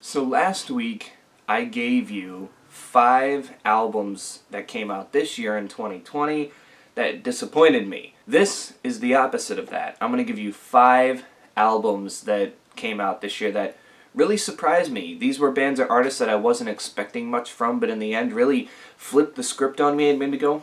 So last week, I gave you 5 albums that came out this year in 2020 that disappointed me. This is the opposite of that. I'm going to give you 5 albums that came out this year that really surprised me. These were bands or artists that I wasn't expecting much from, but in the end really flipped the script on me and made me go,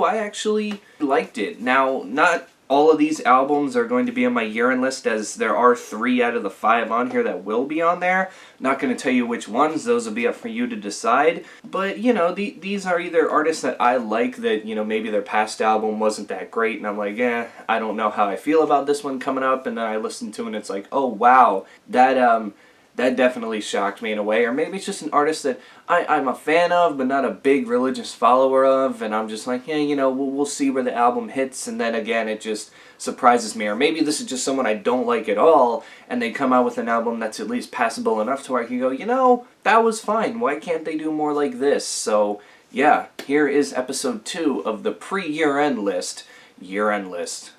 I actually liked it. Now, not all of these albums are going to be on my year-end list, as there are 3 out of the 5 on here that will be on there. Not going to tell you which ones, those will be up for you to decide. But, these are either artists that I like that, maybe their past album wasn't that great, and I'm like, I don't know how I feel about this one coming up, and then I listen to it and it's like, oh wow, that definitely shocked me in a way. Or maybe it's just an artist that I'm a fan of, but not a big religious follower of, and I'm just like, we'll see where the album hits, and then again, it just surprises me. Or maybe this is just someone I don't like at all, and they come out with an album that's at least passable enough to where I can go, that was fine. Why can't they do more like this? So, yeah, here is episode 2 of the pre-year-end list. Year-end list.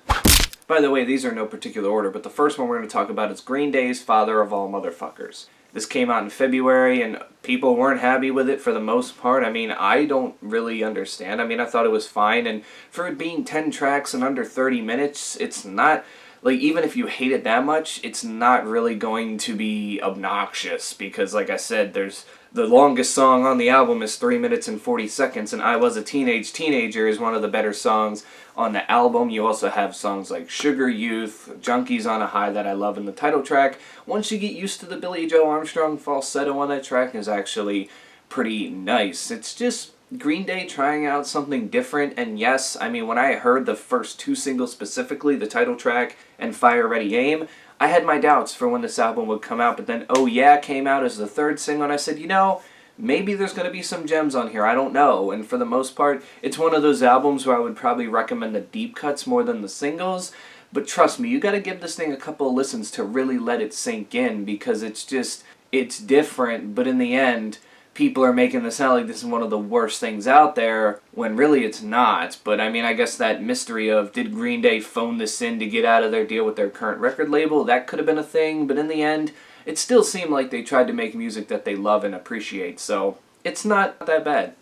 By the way, these are in no particular order, but the first one we're going to talk about is Green Day's Father of All Motherfuckers. This came out in February, and people weren't happy with it for the most part. I mean, I don't really understand. I thought it was fine, and for it being 10 tracks and under 30 minutes, it's not, even if you hate it that much, it's not really going to be obnoxious, because like I said, the longest song on the album is 3 minutes and 40 seconds, and I Was a Teenager is one of the better songs on the album. You also have songs like Sugar Youth, Junkies on a High that I love in the title track. Once you get used to the Billy Joe Armstrong falsetto on that track is actually pretty nice. It's just Green Day trying out something different, and yes, when I heard the first 2 singles specifically, the title track and Fire Ready Aim, I had my doubts for when this album would come out, but then Oh Yeah came out as the 3rd single, and I said, maybe there's going to be some gems on here, I don't know. And for the most part, it's one of those albums where I would probably recommend the deep cuts more than the singles, but trust me, you got to give this thing a couple of listens to really let it sink in, because it's different, but in the end, people are making this sound like this is one of the worst things out there, when really it's not. But I guess that mystery of, did Green Day phone this in to get out of their deal with their current record label, that could have been a thing, but in the end, it still seemed like they tried to make music that they love and appreciate, so it's not that bad.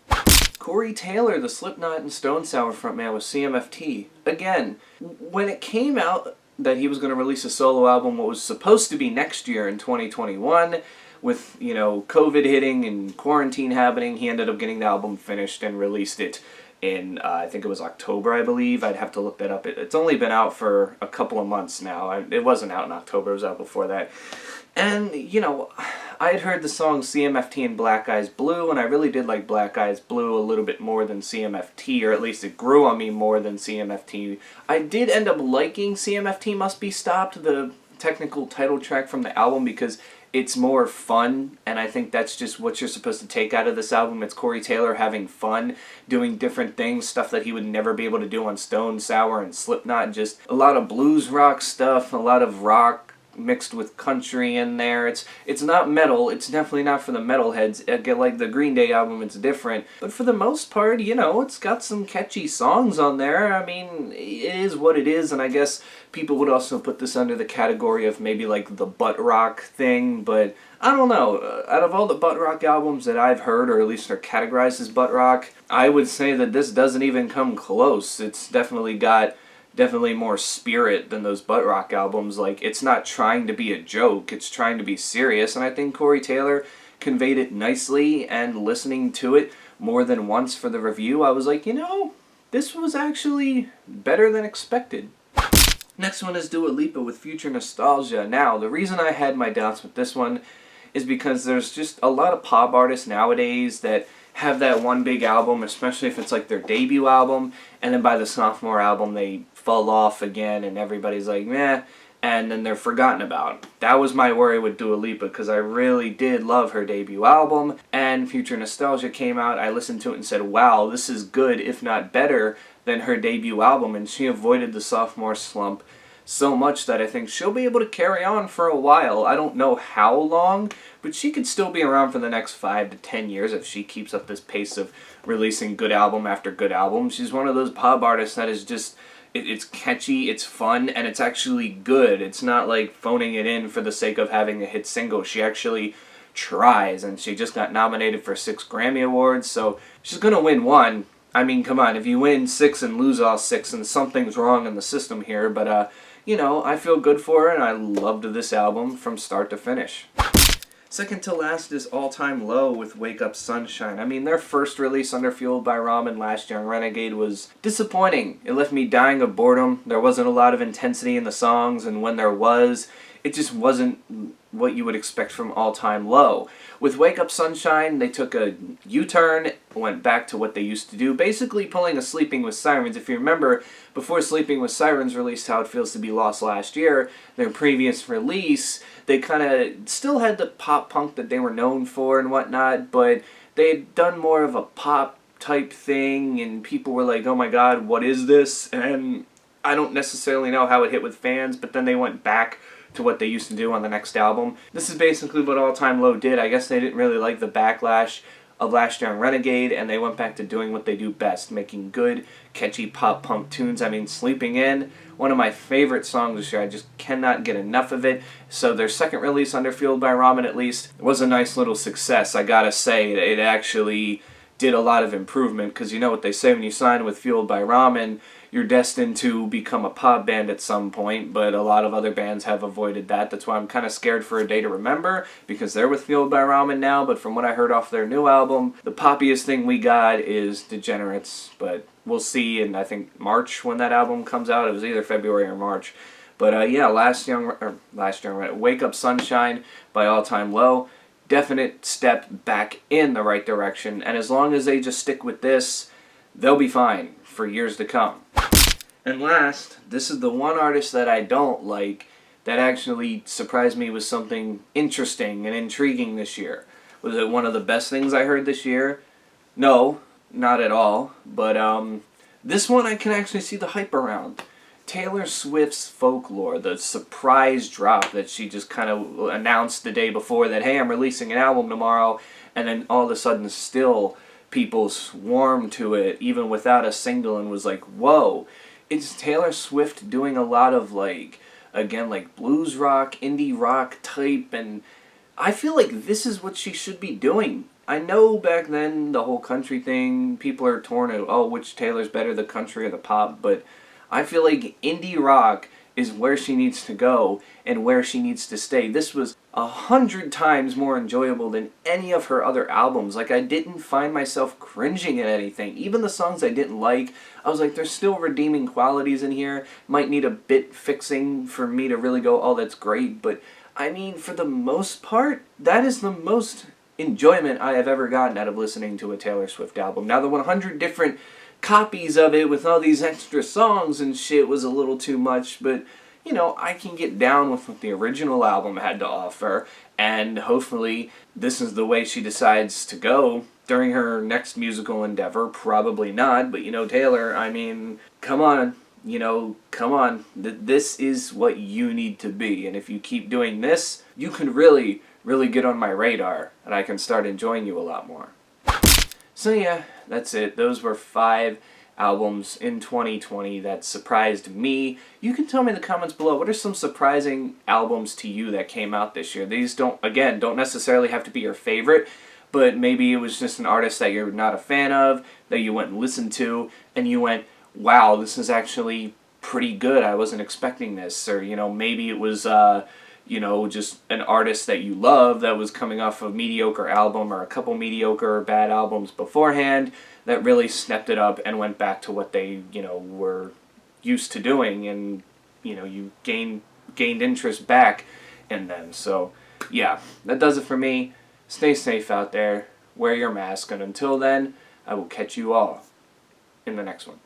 Corey Taylor, the Slipknot and Stone Sour frontman with CMFT. Again, when it came out that he was going to release a solo album, what was supposed to be next year in 2021, with, COVID hitting and quarantine happening, he ended up getting the album finished and released it in, I think it was October, I believe. I'd have to look that up. It's only been out for a couple of months now. It wasn't out in October, it was out before that. And, I had heard the song CMFT and Black Eyes Blue, and I really did like Black Eyes Blue a little bit more than CMFT, or at least it grew on me more than CMFT. I did end up liking CMFT Must Be Stopped, the technical title track from the album, because it's more fun, and I think that's just what you're supposed to take out of this album. It's Corey Taylor having fun, doing different things, stuff that he would never be able to do on Stone Sour and Slipknot. Just a lot of blues rock stuff, a lot of rock mixed with country in there. It's not metal. It's definitely not for the metalheads. Again, like the Green Day album, it's different. But for the most part, it's got some catchy songs on there. It is what it is, and I guess people would also put this under the category of maybe like the butt rock thing, but I don't know. Out of all the butt rock albums that I've heard, or at least are categorized as butt rock, I would say that this doesn't even come close. It's definitely got more spirit than those butt rock albums. Like, it's not trying to be a joke, it's trying to be serious, and I think Corey Taylor conveyed it nicely, and listening to it more than once for the review, I was like, this was actually better than expected. Next one is Dua Lipa with Future Nostalgia. Now, the reason I had my doubts with this one is because there's just a lot of pop artists nowadays that have that one big album, especially if it's like their debut album, and then by the sophomore album they fall off again and everybody's like, meh, and then they're forgotten about. That was my worry with Dua Lipa, because I really did love her debut album, and Future Nostalgia came out, I listened to it and said, wow, this is good, if not better, than her debut album, and she avoided the sophomore slump so much that I think she'll be able to carry on for a while. I don't know how long, but she could still be around for the next 5 to 10 years if she keeps up this pace of releasing good album after good album. She's one of those pop artists that is just, it's catchy, it's fun, and it's actually good. It's not like phoning it in for the sake of having a hit single. She actually tries, and she just got nominated for 6 Grammy Awards, so she's gonna win one. I mean, come on, if you win 6 and lose all 6, then something's wrong in the system here, but, you know, I feel good for her, and I loved this album from start to finish. Second to last is All Time Low with Wake Up Sunshine. I mean, their first release under Fueled by Ramen, Last Young Renegade, was disappointing. It left me dying of boredom. There wasn't a lot of intensity in the songs, and when there was, it just wasn't what you would expect from All Time Low. With Wake Up Sunshine, they took a U-turn, went back to what they used to do, basically pulling a Sleeping with Sirens. If you remember, before Sleeping with Sirens released How It Feels to Be Lost last year, their previous release, they kind of still had the pop punk that they were known for and whatnot, but they had done more of a pop type thing, and people were like, oh my god, what is this? And I don't necessarily know how it hit with fans, but then they went back to what they used to do on the next album. This is basically what All Time Low did. I guess they didn't really like the backlash of Last Young Renegade, and they went back to doing what they do best, making good, catchy pop-punk tunes. I mean, Sleeping In, one of my favorite songs this year. I just cannot get enough of it. So their second release under Fueled by Ramen, at least, was a nice little success. I gotta say, it actually did a lot of improvement, because you know what they say, when you sign with Fueled by Ramen, you're destined to become a pop band at some point, but a lot of other bands have avoided that. That's why I'm kind of scared for A Day to Remember, because they're with Fueled by Ramen now, but from what I heard off their new album, the poppiest thing we got is Degenerates, but we'll see in, I think, March when that album comes out. It was either February or March. But yeah, Wake Up Sunshine by All Time Low, definite step back in the right direction, and as long as they just stick with this, they'll be fine for years to come. And last, this is the one artist that I don't like that actually surprised me with something interesting and intriguing this year. Was it one of the best things I heard this year? No, not at all. But this one I can actually see the hype around. Taylor Swift's Folklore, the surprise drop that she just kind of announced the day before that, hey, I'm releasing an album tomorrow, and then all of a sudden still people swarmed to it even without a single and was like, whoa. It's Taylor Swift doing a lot of, like, again, like blues rock, indie rock type, and I feel like this is what she should be doing. I know back then the whole country thing, people are torn of, oh, which Taylor's better, the country or the pop, but I feel like indie rock is where she needs to go and where she needs to stay. This was 100 times more enjoyable than any of her other albums. Like, I didn't find myself cringing at anything. Even the songs I didn't like, I was like, there's still redeeming qualities in here. Might need a bit fixing for me to really go, oh, that's great. But, I mean, for the most part, that is the most enjoyment I have ever gotten out of listening to a Taylor Swift album. Now, the 100 different copies of it with all these extra songs and shit was a little too much, but you know, I can get down with what the original album had to offer, and hopefully this is the way she decides to go during her next musical endeavor. Probably not, but you know, Taylor, I mean, come on, you know, come on. This is what you need to be, and if you keep doing this, you can really, really get on my radar, and I can start enjoying you a lot more. So yeah, that's it. Those were 5 albums in 2020 that surprised me. You can tell me in the comments below, what are some surprising albums to you that came out this year? These don't necessarily have to be your favorite, but maybe it was just an artist that you're not a fan of, that you went and listened to, and you went, wow, this is actually pretty good. I wasn't expecting this. Or, you know, maybe it was you know, just an artist that you love that was coming off a mediocre album or a couple mediocre or bad albums beforehand that really stepped it up and went back to what they, you know, were used to doing, and, you know, you gained interest back in them. So, yeah, that does it for me. Stay safe out there. Wear your mask, and until then, I will catch you all in the next one.